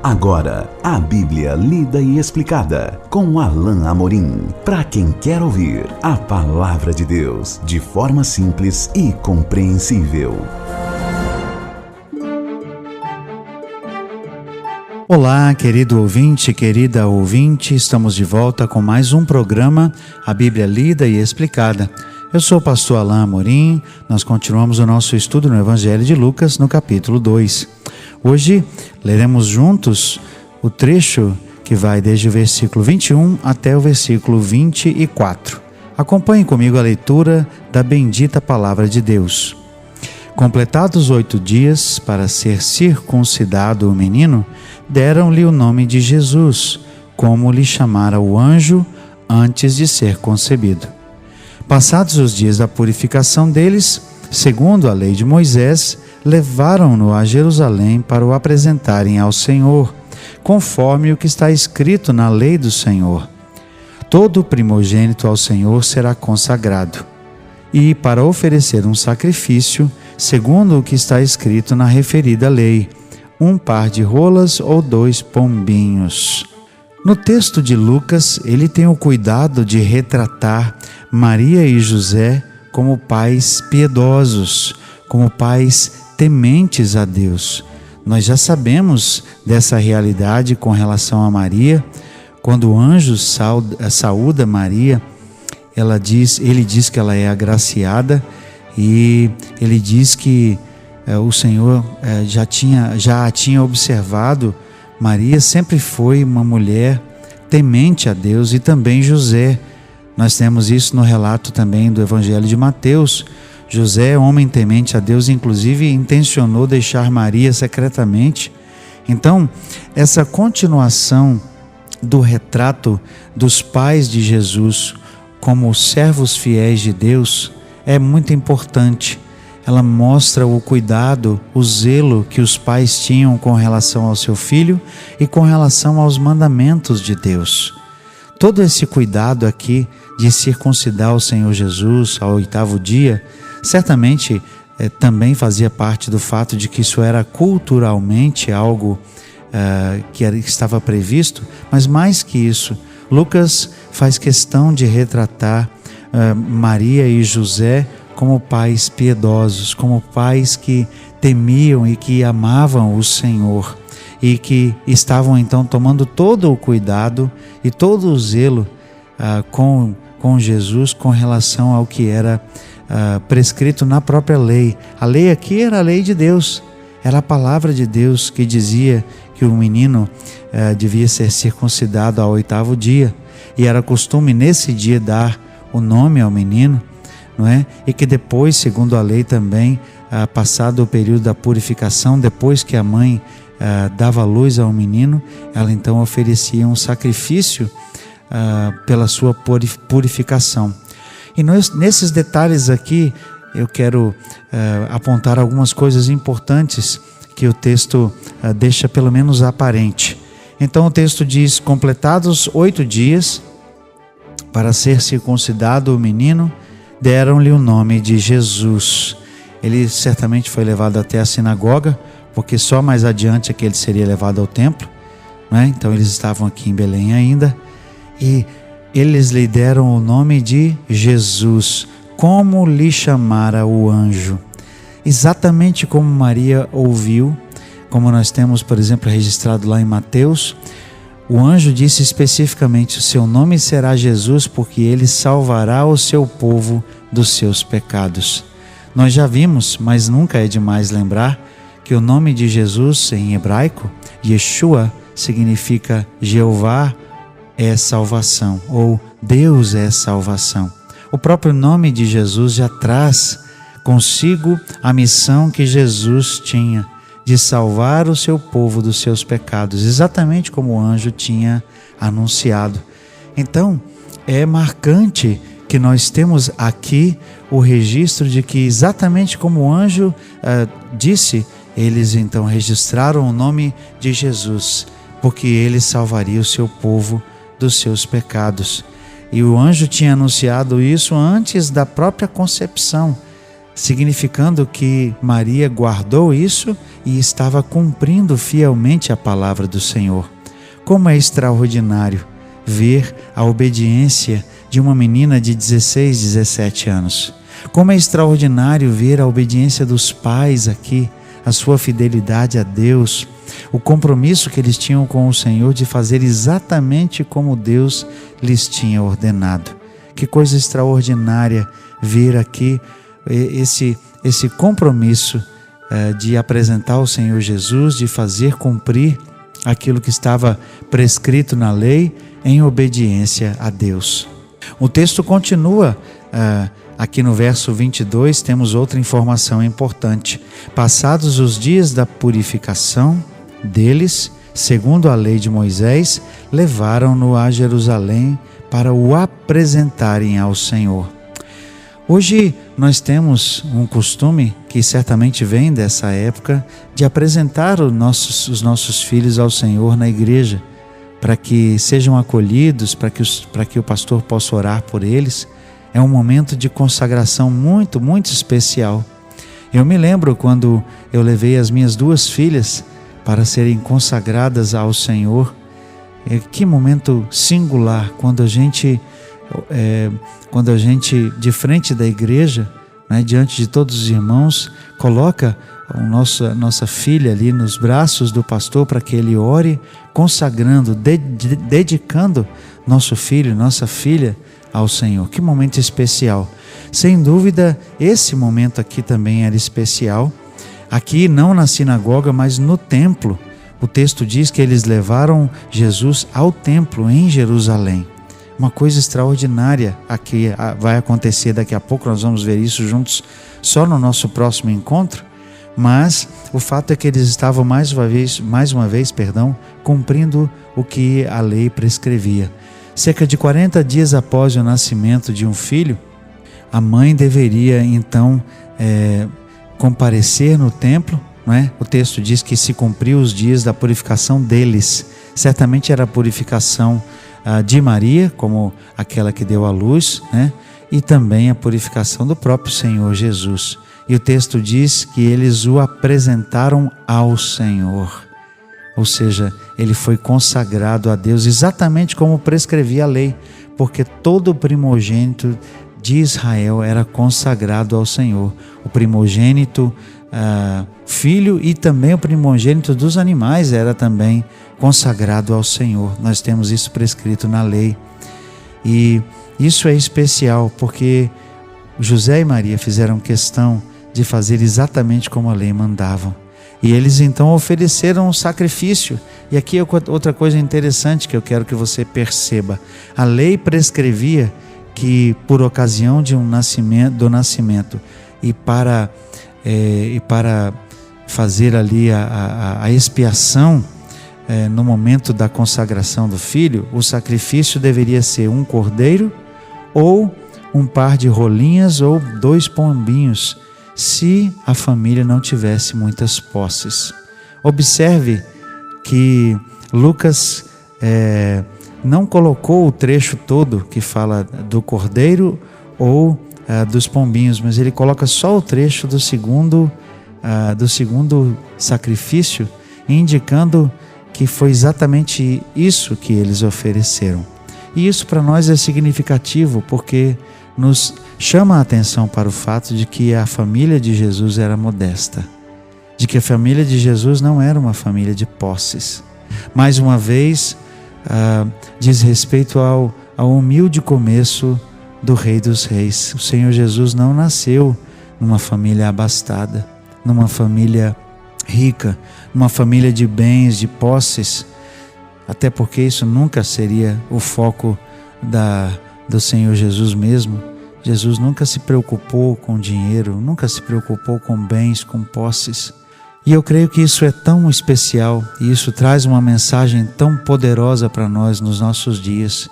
Agora, a Bíblia lida e explicada com Alain Amorim. Para quem quer ouvir a Palavra de Deus de forma simples e compreensível. Olá, querido ouvinte, querida ouvinte, estamos de volta com mais um programa, a Bíblia lida e explicada. Eu sou o pastor Alain Amorim, nós continuamos o nosso estudo no Evangelho de Lucas, no capítulo 2. Hoje leremos juntos o trecho que vai desde o versículo 21 até o versículo 24. Acompanhe comigo a leitura da bendita Palavra de Deus. Completados 8 dias para ser circuncidado o menino, deram-lhe o nome de Jesus, como lhe chamara o anjo antes de ser concebido. Passados os dias da purificação deles, segundo a lei de Moisés, levaram-no a Jerusalém para o apresentarem ao Senhor, conforme o que está escrito na lei do Senhor. Todo primogênito ao Senhor será consagrado, e para oferecer um sacrifício, segundo o que está escrito na referida lei, 1 par de rolas ou 2 pombinhos. No texto de Lucas, ele tem o cuidado de retratar Maria e José como pais piedosos, como pais tementes a Deus. Nós já sabemos dessa realidade com relação a Maria. Quando o anjo saúda Maria, ele diz que ela é agraciada e ele diz que o Senhor já a tinha observado. Maria sempre foi uma mulher temente a Deus, e também José. Nós temos isso no relato também do Evangelho de Mateus. José, homem temente a Deus, inclusive intencionou deixar Maria secretamente. Então, essa continuação do retrato dos pais de Jesus como servos fiéis de Deus é muito importante. Ela mostra o cuidado, o zelo que os pais tinham com relação ao seu filho e com relação aos mandamentos de Deus. Todo esse cuidado aqui de circuncidar o Senhor Jesus ao 8º dia, certamente também fazia parte do fato de que isso era culturalmente algo que estava previsto, mas mais que isso, Lucas faz questão de retratar Maria e José como pais piedosos, como pais que temiam e que amavam o Senhor e que estavam então tomando todo o cuidado e todo o zelo com Jesus com relação ao que era prescrito na própria lei. A lei aqui era a lei de Deus, era a palavra de Deus que dizia que o menino devia ser circuncidado ao 8º dia, e era costume nesse dia dar o nome ao menino, não é? E que depois, segundo a lei também, passado o período da purificação, depois que a mãe dava luz ao menino, ela então oferecia um sacrifício pela sua purificação. E nesses detalhes aqui, eu quero apontar algumas coisas importantes que o texto deixa pelo menos aparente. Então o texto diz: completados 8 dias para ser circuncidado o menino, deram-lhe o nome de Jesus. Ele certamente foi levado até a sinagoga, porque só mais adiante é que ele seria levado ao templo, né? Então eles estavam aqui em Belém ainda, e eles lhe deram o nome de Jesus, como lhe chamara o anjo. Exatamente como Maria ouviu, como nós temos, por exemplo, registrado lá em Mateus, o anjo disse especificamente: o seu nome será Jesus, porque ele salvará o seu povo dos seus pecados. Nós já vimos, mas nunca é demais lembrar, que o nome de Jesus em hebraico, Yeshua, significa Jeová é salvação, ou Deus é salvação. O próprio nome de Jesus já traz consigo a missão que Jesus tinha, de salvar o seu povo dos seus pecados, exatamente como o anjo tinha anunciado. Então, é marcante que nós temos aqui o registro de que, exatamente como o anjo disse, eles então registraram o nome de Jesus, porque ele salvaria o seu povo dos seus pecados. E o anjo tinha anunciado isso antes da própria concepção. significando que Maria guardou isso e estava cumprindo fielmente a palavra do Senhor. Como é extraordinário ver a obediência de uma menina de 16, 17 anos. Como é extraordinário ver a obediência dos pais aqui, a sua fidelidade a Deus, o compromisso que eles tinham com o Senhor de fazer exatamente como Deus lhes tinha ordenado. Que coisa extraordinária ver aqui esse compromisso de apresentar ao Senhor Jesus, de fazer cumprir aquilo que estava prescrito na lei em obediência a Deus. O texto continua, aqui no verso 22, temos outra informação importante. Passados os dias da purificação deles, segundo a lei de Moisés, levaram-no a Jerusalém para o apresentarem ao Senhor. Hoje nós temos um costume, que certamente vem dessa época, de apresentar os nossos filhos ao Senhor na igreja, para que sejam acolhidos, para que o pastor possa orar por eles. É um momento de consagração muito, muito especial. Eu me lembro quando eu levei as minhas 2 filhas para serem consagradas ao Senhor. Que momento singular quando a gente de frente da igreja, né, diante de todos os irmãos, coloca a nossa filha ali nos braços do pastor para que ele ore, consagrando, dedicando nosso filho, nossa filha ao Senhor. Que momento especial. Sem dúvida, esse momento aqui também era especial. Aqui não na sinagoga, mas no templo. O texto diz que eles levaram Jesus ao templo em Jerusalém. Uma coisa extraordinária aqui vai acontecer daqui a pouco, nós vamos ver isso juntos só no nosso próximo encontro, mas o fato é que eles estavam mais uma vez, cumprindo o que a lei prescrevia. Cerca de 40 dias após o nascimento de um filho, a mãe deveria então comparecer no templo, não é? O texto diz que se cumpriu os dias da purificação deles. Certamente era a purificação de Maria, como aquela que deu à luz, né? E também a purificação do próprio Senhor Jesus. E o texto diz que eles o apresentaram ao Senhor. Ou seja, ele foi consagrado a Deus exatamente como prescrevia a lei, porque todo primogênito de Israel era consagrado ao Senhor. O primogênito filho e também o primogênito dos animais era também consagrado ao Senhor. Nós temos isso prescrito na lei. E isso é especial porque José e Maria fizeram questão de fazer exatamente como a lei mandava. E eles então ofereceram um sacrifício. E aqui é outra coisa interessante que eu quero que você perceba. A lei prescrevia que por ocasião de do nascimento e para fazer ali a expiação no momento da consagração do filho, o sacrifício deveria ser um cordeiro ou um par de rolinhas ou 2 pombinhos, se a família não tivesse muitas posses. Observe que Lucas não colocou o trecho todo que fala do cordeiro ou dos pombinhos, mas ele coloca só o trecho do segundo sacrifício, indicando que foi exatamente isso que eles ofereceram. E isso para nós é significativo, porque nos chama a atenção para o fato de que a família de Jesus era modesta, de que a família de Jesus não era uma família de posses. Mais uma vez, diz respeito ao humilde começo do Rei dos Reis. O Senhor Jesus não nasceu numa família abastada, numa família rica, numa família de bens, de posses, até porque isso nunca seria o foco do Senhor Jesus mesmo. Jesus nunca se preocupou com dinheiro, nunca se preocupou com bens, com posses. E eu creio que isso é tão especial e isso traz uma mensagem tão poderosa para nós nos nossos dias,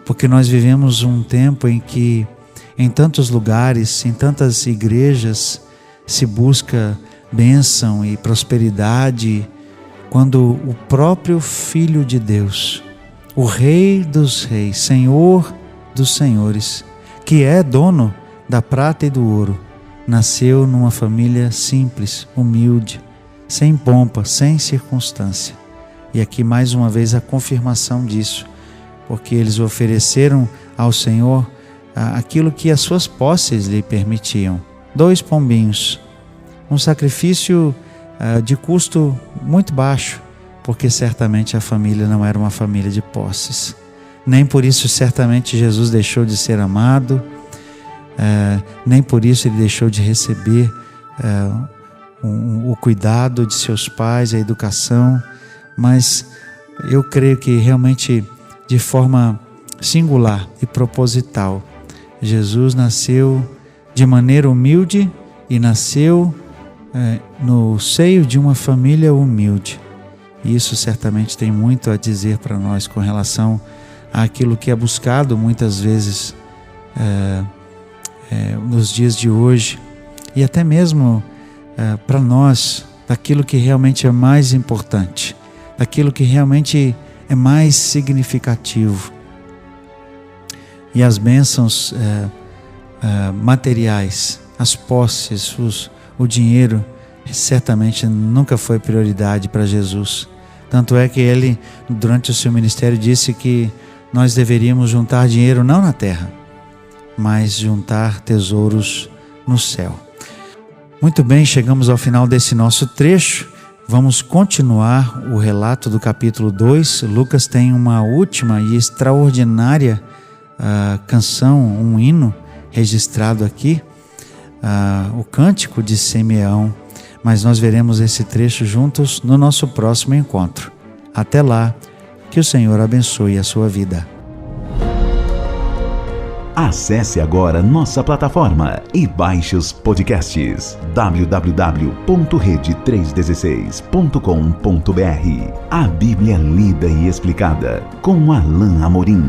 porque nós vivemos um tempo em que em tantos lugares, em tantas igrejas, se busca bênção e prosperidade, quando o próprio Filho de Deus, o Rei dos Reis, Senhor dos Senhores, que é dono da prata e do ouro, nasceu numa família simples, humilde, sem pompa, sem circunstância. E aqui mais uma vez a confirmação disso, porque eles ofereceram ao Senhor aquilo que as suas posses lhe permitiam. 2 pombinhos, um sacrifício de custo muito baixo, porque certamente a família não era uma família de posses. Nem por isso certamente Jesus deixou de ser amado, nem por isso ele deixou de receber o cuidado de seus pais, a educação, mas eu creio que realmente de forma singular e proposital, Jesus nasceu de maneira humilde e nasceu no seio de uma família humilde. E isso certamente tem muito a dizer para nós com relação àquilo que é buscado muitas vezes nos dias de hoje, e até mesmo para nós, daquilo que realmente é mais importante, daquilo que realmente é mais significativo. E as bênçãos materiais, as posses, o dinheiro, certamente nunca foi prioridade para Jesus. Tanto é que ele, durante o seu ministério, disse que nós deveríamos juntar dinheiro não na terra, mas juntar tesouros no céu. Muito bem, chegamos ao final desse nosso trecho. Vamos continuar o relato do capítulo 2. Lucas tem uma última e extraordinária canção, um hino registrado aqui, o Cântico de Simeão. Mas nós veremos esse trecho juntos no nosso próximo encontro. Até lá, que o Senhor abençoe a sua vida. Acesse agora nossa plataforma e baixe os podcasts www.rede316.com.br. A Bíblia lida e explicada com Alain Amorim.